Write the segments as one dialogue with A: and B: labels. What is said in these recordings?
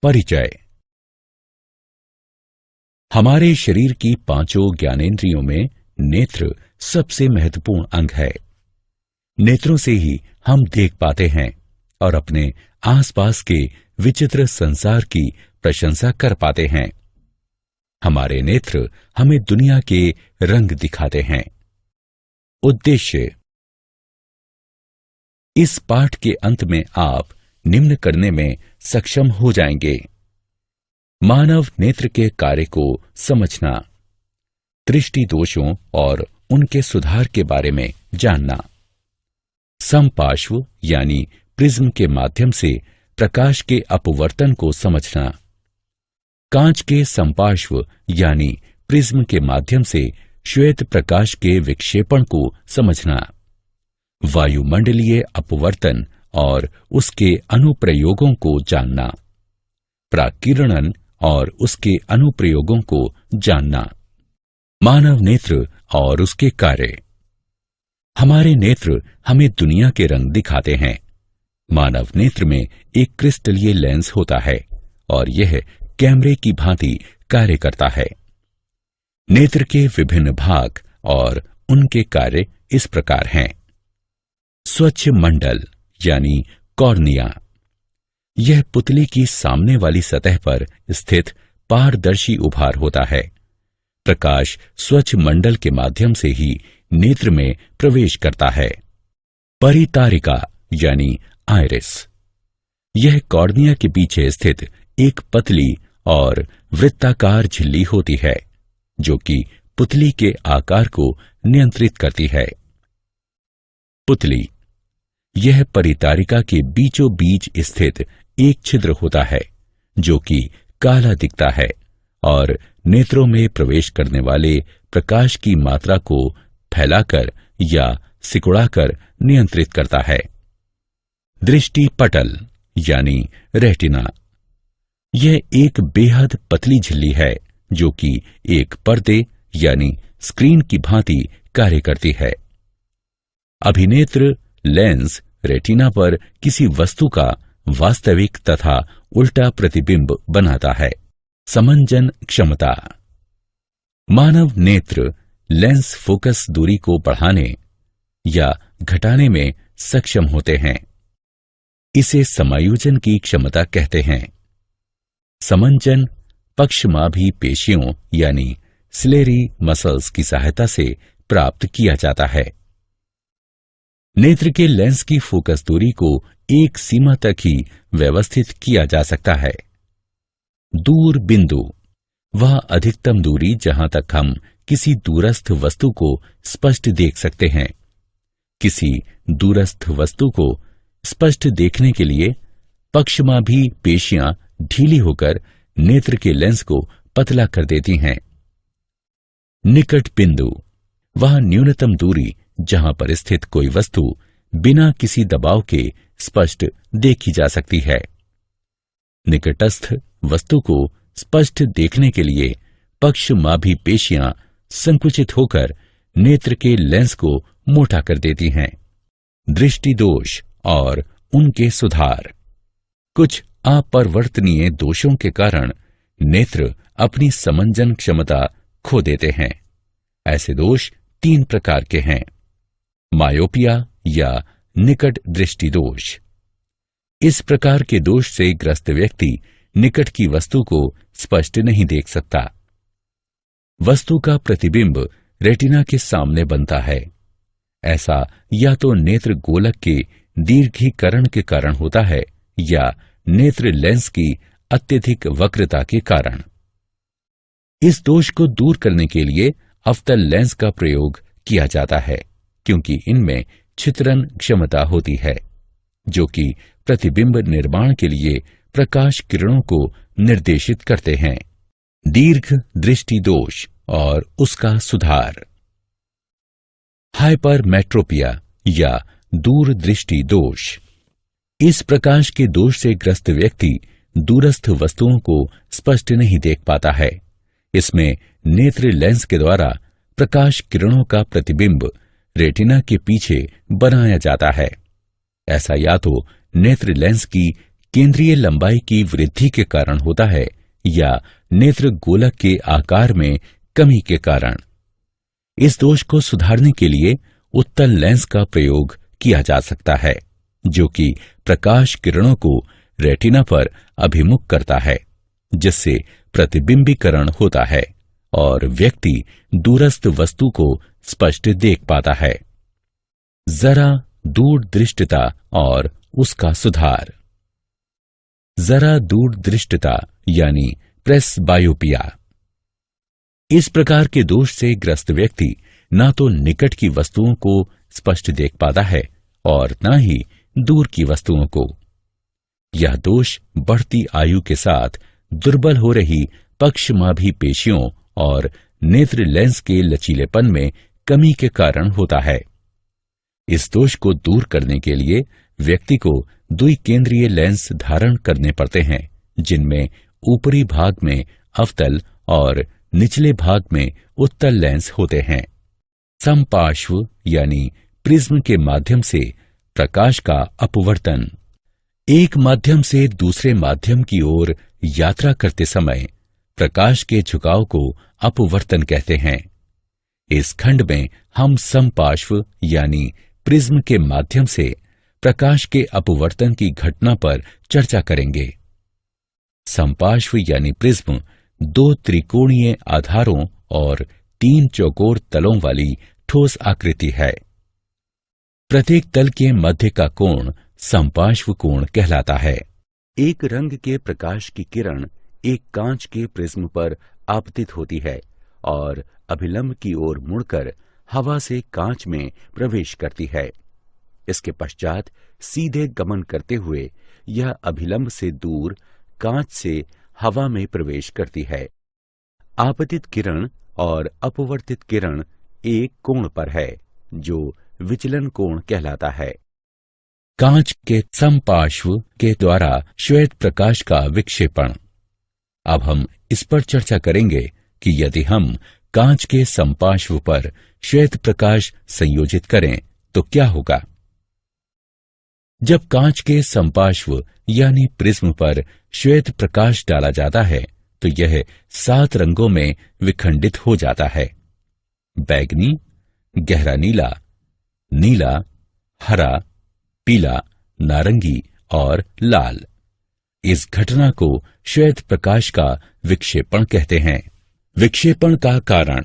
A: परिचय। हमारे शरीर की पांचों ज्ञानेंद्रियों में नेत्र सबसे महत्वपूर्ण अंग है। नेत्रों से ही हम देख पाते हैं और अपने आसपास के विचित्र संसार की प्रशंसा कर पाते हैं। हमारे नेत्र हमें दुनिया के रंग दिखाते हैं। उद्देश्य। इस पाठ के अंत में आप निम्न करने में सक्षम हो जाएंगे: मानव नेत्र के कार्य को समझना, दृष्टि दोषों और उनके सुधार के बारे में जानना, समपार्श्व यानी प्रिज्म के माध्यम से प्रकाश के अपवर्तन को समझना, कांच के समपार्श्व यानी प्रिज्म के माध्यम से श्वेत प्रकाश के विक्षेपण को समझना, वायुमंडलीय अपवर्तन और उसके अनुप्रयोगों को जानना, प्राकिरणन और उसके अनुप्रयोगों को जानना। मानव नेत्र और उसके कार्य। हमारे नेत्र हमें दुनिया के रंग दिखाते हैं। मानव नेत्र में एक क्रिस्टलीय लेंस होता है और यह कैमरे की भांति कार्य करता है। नेत्र के विभिन्न भाग और उनके कार्य इस प्रकार हैं: स्वच्छ मंडल यानी कॉर्निया, यह पुतली की सामने वाली सतह पर स्थित पारदर्शी उभार होता है। प्रकाश स्वच्छ मंडल के माध्यम से ही नेत्र में प्रवेश करता है। परितारिका यानी आइरिस, यह कॉर्निया के पीछे स्थित एक पतली और वृत्ताकार झिल्ली होती है जो कि पुतली के आकार को नियंत्रित करती है। पुतली, यह परितारिका के बीचों बीच स्थित एक छिद्र होता है जो कि काला दिखता है और नेत्रों में प्रवेश करने वाले प्रकाश की मात्रा को फैलाकर या सिकुड़ाकर नियंत्रित करता है। दृष्टि पटल यानी रेटिना, यह एक बेहद पतली झिल्ली है जो कि एक पर्दे यानी स्क्रीन की भांति कार्य करती है। अभिनेत्र लेंस रेटिना पर किसी वस्तु का वास्तविक तथा उल्टा प्रतिबिंब बनाता है। समंजन क्षमता। मानव नेत्र लेंस फोकस दूरी को बढ़ाने या घटाने में सक्षम होते हैं। इसे समायोजन की क्षमता कहते हैं। समंजन पक्षमाभी पेशियों यानी सिलेरी मसल्स की सहायता से प्राप्त किया जाता है। नेत्र के लेंस की फोकस दूरी को एक सीमा तक ही व्यवस्थित किया जा सकता है। दूर बिंदु, वह अधिकतम दूरी जहां तक हम किसी दूरस्थ वस्तु को स्पष्ट देख सकते हैं। किसी दूरस्थ वस्तु को स्पष्ट देखने के लिए पक्षमाभी पेशियां ढीली होकर नेत्र के लेंस को पतला कर देती हैं। निकट बिंदु, वह न्यूनतम दूरी जहां पर स्थित कोई वस्तु बिना किसी दबाव के स्पष्ट देखी जा सकती है। निकटस्थ वस्तु को स्पष्ट देखने के लिए पक्षमाभी पेशियां संकुचित होकर नेत्र के लेंस को मोटा कर देती हैं। दृष्टि दोष और उनके सुधार। कुछ अपरिवर्तनीय दोषों के कारण नेत्र अपनी समंजन क्षमता खो देते हैं। ऐसे दोष 3 प्रकार के हैं: मायोपिया या निकट दृष्टि दोष। इस प्रकार के दोष से ग्रस्त व्यक्ति निकट की वस्तु को स्पष्ट नहीं देख सकता। वस्तु का प्रतिबिंब रेटिना के सामने बनता है। ऐसा या तो नेत्र गोलक के दीर्घीकरण के कारण होता है या नेत्र लेंस की अत्यधिक वक्रता के कारण। इस दोष को दूर करने के लिए अवतल लेंस का प्रयोग किया जाता है क्योंकि इनमें छिद्रण क्षमता होती है जो कि प्रतिबिंब निर्माण के लिए प्रकाश किरणों को निर्देशित करते हैं। दीर्घ दृष्टि दोष और उसका सुधार। हाइपरमेट्रोपिया या दूर दृष्टि दोष। इस प्रकाश के दोष से ग्रस्त व्यक्ति दूरस्थ वस्तुओं को स्पष्ट नहीं देख पाता है। इसमें नेत्र लेंस के द्वारा प्रकाश किरणों का प्रतिबिंब रेटिना के पीछे बनाया जाता है। ऐसा या तो नेत्र लेंस की केंद्रीय लंबाई की वृद्धि के कारण होता है या नेत्र गोलक के आकार में कमी के कारण। इस दोष को सुधारने के लिए उत्तल लेंस का प्रयोग किया जा सकता है, जो कि प्रकाश किरणों को रेटिना पर अभिमुख करता है, जिससे प्रतिबिंबीकरण होता है और व्यक्ति दूरस्थ वस्तु को स्पष्ट देख पाता है। जरा दूरदृष्टिता और उसका सुधार। जरा दूरदृष्टिता यानी प्रेसबायोपिया। इस प्रकार के दोष से ग्रस्त व्यक्ति न तो निकट की वस्तुओं को स्पष्ट देख पाता है और न ही दूर की वस्तुओं को। यह दोष बढ़ती आयु के साथ दुर्बल हो रही पक्षमाभी पेशियों और नेत्र लेंस के लचीलेपन में कमी के कारण होता है। इस दोष को दूर करने के लिए व्यक्ति को द्विकेंद्रीय लेंस धारण करने पड़ते हैं, जिनमें ऊपरी भाग में अवतल और निचले भाग में उत्तल लेंस होते हैं। समपार्श्व यानी प्रिज्म के माध्यम से प्रकाश का अपवर्तन। एक माध्यम से दूसरे माध्यम की ओर यात्रा करते समय प्रकाश के झुकाव को अपवर्तन कहते हैं। इस खंड में हम समपार्श्व यानी प्रिज्म के माध्यम से प्रकाश के अपवर्तन की घटना पर चर्चा करेंगे। समपार्श्व यानी प्रिज्म दो त्रिकोणीय आधारों और तीन चौकोर तलों वाली ठोस आकृति है। प्रत्येक तल के मध्य का कोण समपार्श्व कोण कहलाता है। एक रंग के प्रकाश की किरण एक कांच के प्रिज्म पर आपतित होती है और अभिलंब की ओर मुड़कर हवा से कांच में प्रवेश करती है। इसके पश्चात सीधे गमन करते हुए यह अभिलंब से दूर कांच से हवा में प्रवेश करती है। आपतित किरण और अपवर्तित किरण एक कोण पर है, जो विचलन कोण कहलाता है। कांच के समपार्श्व के द्वारा श्वेत प्रकाश का विक्षेपण। अब हम इस पर चर्चा करेंगे कि यदि हम कांच के समपार्श्व पर श्वेत प्रकाश संयोजित करें तो क्या होगा। जब कांच के समपार्श्व यानी प्रिज्म पर श्वेत प्रकाश डाला जाता है तो यह 7 रंगों में विखंडित हो जाता है। बैगनी, गहरा नीला, नीला, हरा, पीला, नारंगी और लाल। इस घटना को श्वेत प्रकाश का विक्षेपण कहते हैं। विक्षेपण का कारण।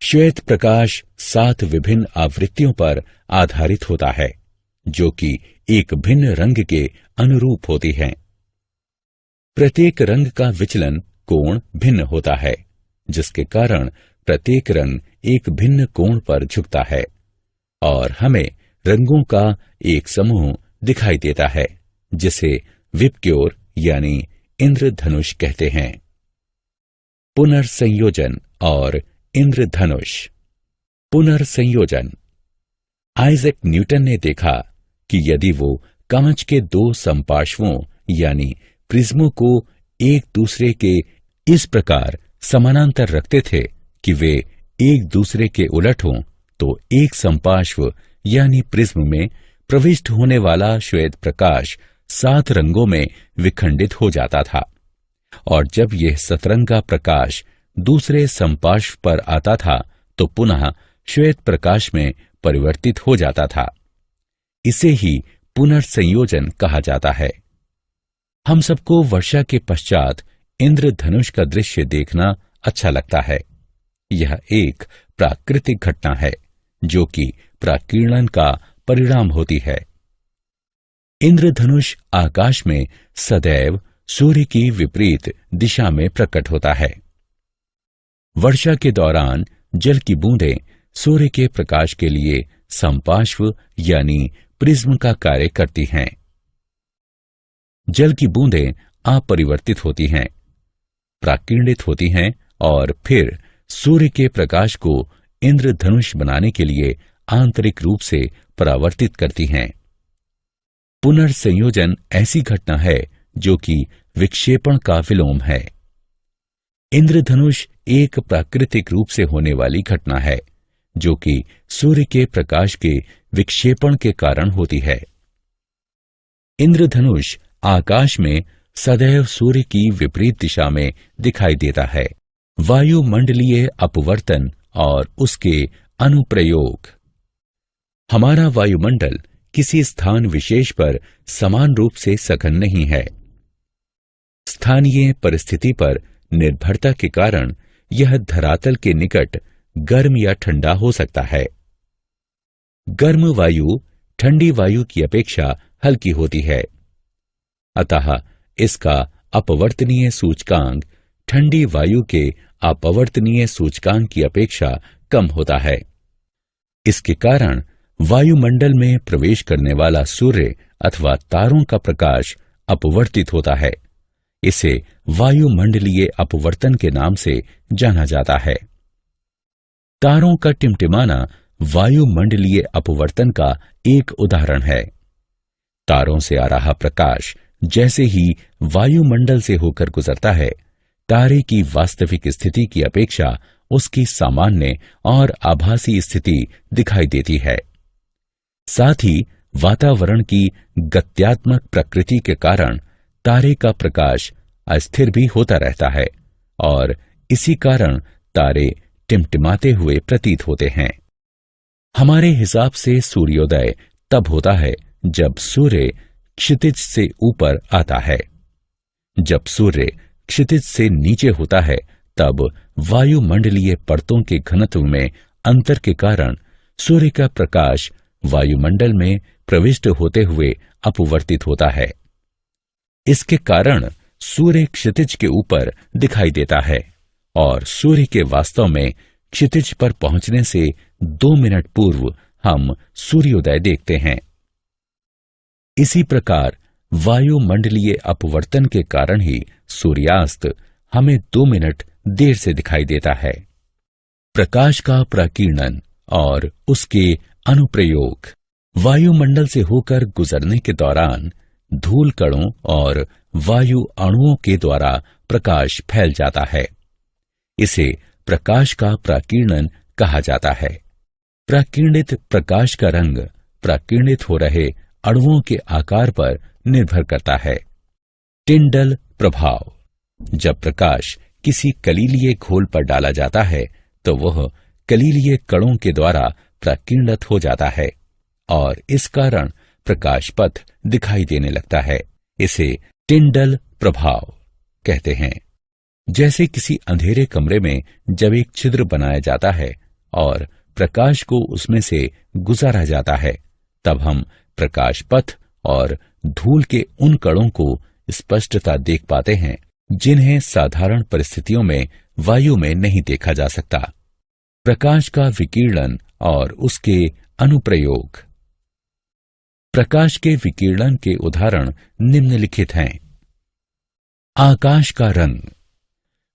A: श्वेत प्रकाश 7 विभिन्न आवृत्तियों पर आधारित होता है, जो कि एक भिन्न रंग के अनुरूप होती हैं। प्रत्येक रंग का विचलन कोण भिन्न होता है, जिसके कारण प्रत्येक रंग एक भिन्न कोण पर झुकता है और हमें रंगों का एक समूह दिखाई देता है, जिसे विबग्योर यानी इंद्रधनुष कहते हैं। पुनर्संयोजन और इंद्रधनुष। पुनर्संयोजन। आइजैक न्यूटन ने देखा कि यदि वो कांच के 2 समपार्श्वों यानी प्रिज्मों को एक दूसरे के इस प्रकार समानांतर रखते थे कि वे एक दूसरे के उलट हों, तो एक समपार्श्व यानी प्रिज्म में प्रविष्ट होने वाला श्वेत प्रकाश 7 रंगों में विखंडित हो जाता था और जब यह सतरंगा प्रकाश दूसरे समपार्श्व पर आता था तो पुनः श्वेत प्रकाश में परिवर्तित हो जाता था। इसे ही पुनर्संयोजन कहा जाता है। हम सबको वर्षा के पश्चात इंद्रधनुष का दृश्य देखना अच्छा लगता है। यह एक प्राकृतिक घटना है जो कि प्राकीर्णन का परिणाम होती है। इंद्रधनुष आकाश में सदैव सूर्य की विपरीत दिशा में प्रकट होता है। वर्षा के दौरान जल की बूंदें सूर्य के प्रकाश के लिए समपार्श्व यानी प्रिज्म का कार्य करती हैं। जल की बूंदें अपरिवर्तित होती हैं, प्राकीर्णित होती हैं और फिर सूर्य के प्रकाश को इंद्रधनुष बनाने के लिए आंतरिक रूप से परावर्तित करती हैं। पुनर्संयोजन ऐसी घटना है जो कि विक्षेपण का विलोम है। इंद्रधनुष एक प्राकृतिक रूप से होने वाली घटना है जो कि सूर्य के प्रकाश के विक्षेपण के कारण होती है। इंद्रधनुष आकाश में सदैव सूर्य की विपरीत दिशा में दिखाई देता है। वायुमंडलीय अपवर्तन और उसके अनुप्रयोग। हमारा वायुमंडल किसी स्थान विशेष पर समान रूप से सघन नहीं है। स्थानीय परिस्थिति पर निर्भरता के कारण यह धरातल के निकट गर्म या ठंडा हो सकता है। गर्म वायु ठंडी वायु की अपेक्षा हल्की होती है, अतः इसका अपवर्तनीय सूचकांक ठंडी वायु के अपवर्तनीय सूचकांक की अपेक्षा कम होता है। इसके कारण वायुमंडल में प्रवेश करने वाला सूर्य अथवा तारों का प्रकाश अपवर्तित होता है। इसे वायुमंडलीय अपवर्तन के नाम से जाना जाता है। तारों का टिमटिमाना वायुमंडलीय अपवर्तन का एक उदाहरण है। तारों से आ रहा प्रकाश जैसे ही वायुमंडल से होकर गुजरता है, तारे की वास्तविक स्थिति की अपेक्षा उसकी सामान्य और आभासी स्थिति दिखाई देती है। साथ ही वातावरण की गत्यात्मक प्रकृति के कारण तारे का प्रकाश अस्थिर भी होता रहता है और इसी कारण तारे टिमटिमाते हुए प्रतीत होते हैं। हमारे हिसाब से सूर्योदय तब होता है जब सूर्य क्षितिज से ऊपर आता है। जब सूर्य क्षितिज से नीचे होता है तब वायुमंडलीय परतों के घनत्व में अंतर के कारण सूर्य का प्रकाश वायुमंडल में प्रविष्ट होते हुए अपवर्तित होता है। इसके कारण सूर्य क्षितिज के ऊपर दिखाई देता है और सूर्य के वास्तव में क्षितिज पर पहुंचने से 2 मिनट पूर्व हम सूर्योदय देखते हैं। इसी प्रकार वायुमंडलीय अपवर्तन के कारण ही सूर्यास्त हमें 2 मिनट देर से दिखाई देता है। प्रकाश का प्रकीर्णन और उसके अनुप्रयोग। वायुमंडल से होकर गुजरने के दौरान धूल कणों और वायु अणुओं के द्वारा प्रकाश फैल जाता है। इसे प्रकाश का प्रकीर्णन कहा जाता है। प्रकीर्णित प्रकाश का रंग प्रकीर्णित हो रहे अणुओं के आकार पर निर्भर करता है। टिंडल प्रभाव। जब प्रकाश किसी कलीलिये घोल पर डाला जाता है तो वह कलीलिये कणों के द्वारा प्रकीर्णित हो जाता है और इस कारण प्रकाश पथ दिखाई देने लगता है। इसे टिंडल प्रभाव कहते हैं। जैसे किसी अंधेरे कमरे में जब एक छिद्र बनाया जाता है और प्रकाश को उसमें से गुजारा जाता है, तब हम प्रकाश पथ और धूल के उन कणों को स्पष्टता देख पाते हैं जिन्हें साधारण परिस्थितियों में वायु में नहीं देखा जा सकता। प्रकाश का विकिरण और उसके अनुप्रयोग। प्रकाश के विकिरण के उदाहरण निम्नलिखित हैं। आकाश का रंग।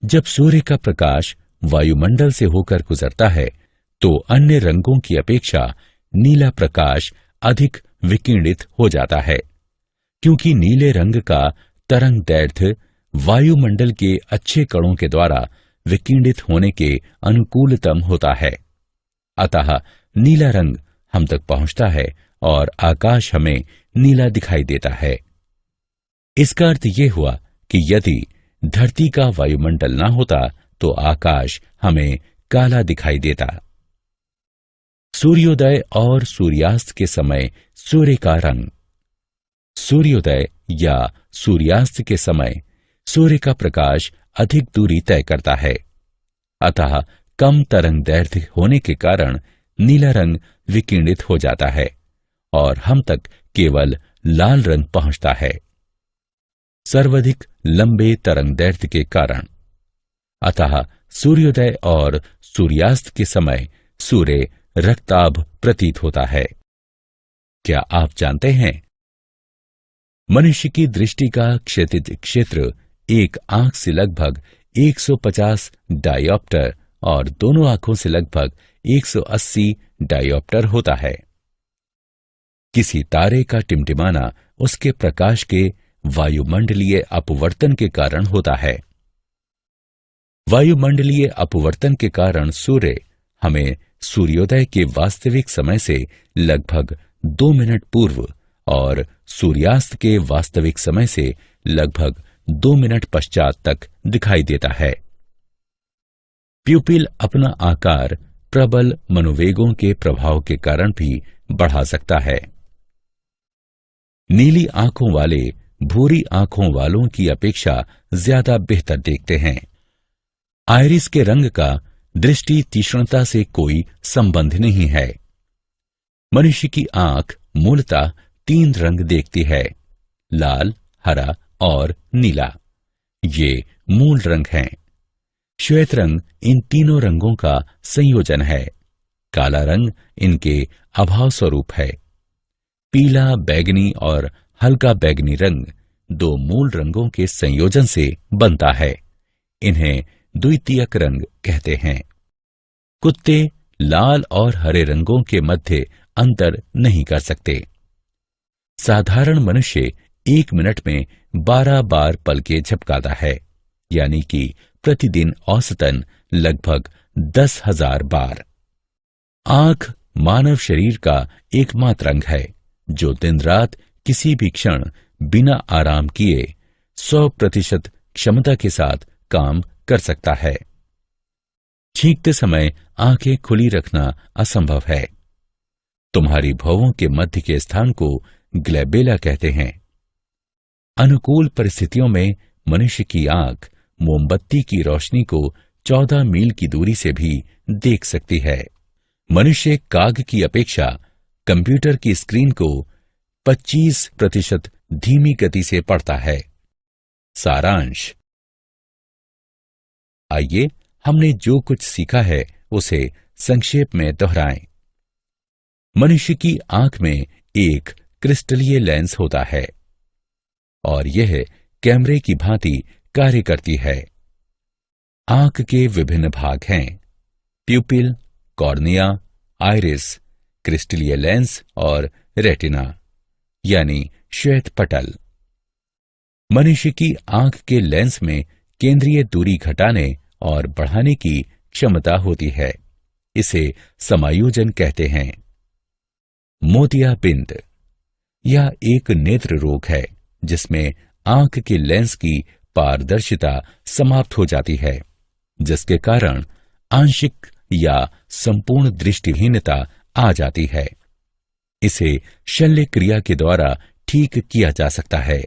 A: जब सूर्य का प्रकाश वायुमंडल से होकर गुजरता है तो अन्य रंगों की अपेक्षा नीला प्रकाश अधिक विकिरणित हो जाता है, क्योंकि नीले रंग का तरंग दैर्घ्य वायुमंडल के अच्छे कणों के द्वारा विकिरणित होने के अनुकूलतम होता है। अतः नीला रंग हम तक पहुंचता है और आकाश हमें नीला दिखाई देता है। इसका अर्थ यह हुआ कि यदि धरती का वायुमंडल न होता तो आकाश हमें काला दिखाई देता। सूर्योदय और सूर्यास्त के समय सूर्य का रंग। सूर्योदय या सूर्यास्त के समय सूर्य का प्रकाश अधिक दूरी तय करता है, अतः कम तरंग दैर्घ्य होने के कारण नीला रंग विकिरणित हो जाता है और हम तक केवल लाल रंग पहुंचता है। सर्वाधिक लंबे तरंग दैर्घ्य के कारण, अतः सूर्योदय और सूर्यास्त के समय सूर्य रक्ताभ प्रतीत होता है। क्या आप जानते हैं, मनुष्य की दृष्टि का क्षैतिज क्षेत्र एक आंख से लगभग 150 डायोप्टर और दोनों आंखों से लगभग 180 डायोप्टर होता है। किसी तारे का टिमटिमाना उसके प्रकाश के वायुमंडलीय अपवर्तन के कारण होता है। वायुमंडलीय अपवर्तन के कारण सूर्य हमें सूर्योदय के वास्तविक समय से लगभग 2 मिनट पूर्व और सूर्यास्त के वास्तविक समय से लगभग 2 मिनट पश्चात तक दिखाई देता है। प्यूपिल अपना आकार प्रबल मनोवेगों के प्रभाव के कारण भी बढ़ा सकता है। नीली आंखों वाले भूरी आंखों वालों की अपेक्षा ज्यादा बेहतर देखते हैं। आइरिस के रंग का दृष्टि तीक्ष्णता से कोई संबंध नहीं है। मनुष्य की आंख मूलतः 3 रंग देखती है, लाल, हरा और नीला। ये मूल रंग हैं। श्वेत रंग इन तीनों रंगों का संयोजन है। काला रंग इनके अभाव स्वरूप है। पीला, बैगनी और हल्का बैगनी रंग 2 मूल रंगों के संयोजन से बनता है। इन्हें द्वितीयक रंग कहते हैं। कुत्ते लाल और हरे रंगों के मध्य अंतर नहीं कर सकते। साधारण मनुष्य 1 मिनट में 12 बार पलकें झपकाता है, यानी कि प्रतिदिन औसतन लगभग 10,000 बार। आंख मानव शरीर का एकमात्र अंग है जो दिन रात किसी भी क्षण बिना आराम किए 100% क्षमता के साथ काम कर सकता है। छींकते समय आंखें खुली रखना असंभव है। तुम्हारी भौहों के मध्य के स्थान को ग्लैबेला कहते हैं। अनुकूल परिस्थितियों में मनुष्य की आंख मोमबत्ती की रोशनी को 14 मील की दूरी से भी देख सकती है। मनुष्य काग की अपेक्षा कंप्यूटर की स्क्रीन को 25% धीमी गति से पढ़ता है। सारांश। आइए हमने जो कुछ सीखा है उसे संक्षेप में दोहराएं। मनुष्य की आंख में एक क्रिस्टलीय लेंस होता है और यह कैमरे की भांति कार्य करती है। आंख के विभिन्न भाग हैं: प्यूपिल, कॉर्निया, आइरिस, क्रिस्टलीय लेंस और रेटिना यानी श्वेत पटल। मनुष्य की आंख के लेंस में केंद्रीय दूरी घटाने और बढ़ाने की क्षमता होती है। इसे समायोजन कहते हैं। मोतियाबिंद यह एक नेत्र रोग है जिसमें आंख के लेंस की पारदर्शिता समाप्त हो जाती है, जिसके कारण आंशिक या संपूर्ण दृष्टिहीनता आ जाती है। इसे शल्य क्रिया के द्वारा ठीक किया जा सकता है।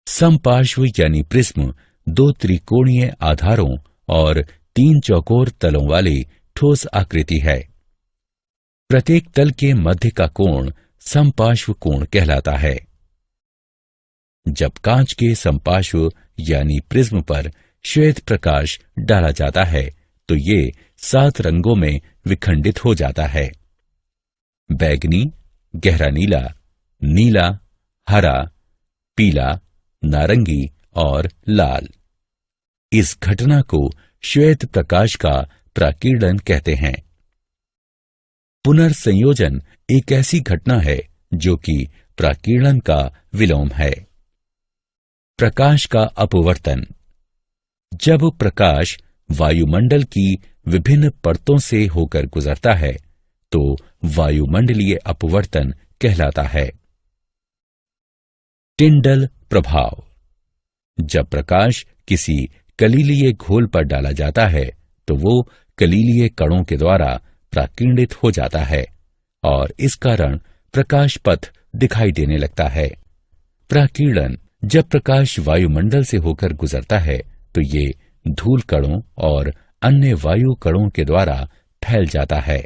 A: समपार्श्व यानी प्रिज्म 2 त्रिकोणीय आधारों और 3 चौकोर तलों वाली ठोस आकृति है। प्रत्येक तल के मध्य का कोण समपार्श्व कोण कहलाता है। जब कांच के समपार्श्व यानी प्रिज्म पर श्वेत प्रकाश डाला जाता है तो ये 7 रंगों में विखंडित हो जाता है: बैगनी, गहरा नीला, नीला, हरा, पीला, नारंगी और लाल। इस घटना को श्वेत प्रकाश का प्राकीर्णन कहते हैं। पुनर्संयोजन एक ऐसी घटना है जो कि प्राकीर्णन का विलोम है। प्रकाश का अपवर्तन। जब प्रकाश वायुमंडल की विभिन्न परतों से होकर गुजरता है तो वायुमंडलीय अपवर्तन कहलाता है। टिंडल प्रभाव। जब प्रकाश किसी कलीलीय घोल पर डाला जाता है तो वो कलीलीय कणों के द्वारा प्राकीर्णित हो जाता है और इस कारण प्रकाश पथ दिखाई देने लगता है। प्राकीर्णन। जब प्रकाश वायुमंडल से होकर गुजरता है तो ये धूल कणों और अन्य वायु कणों के द्वारा फैल जाता है।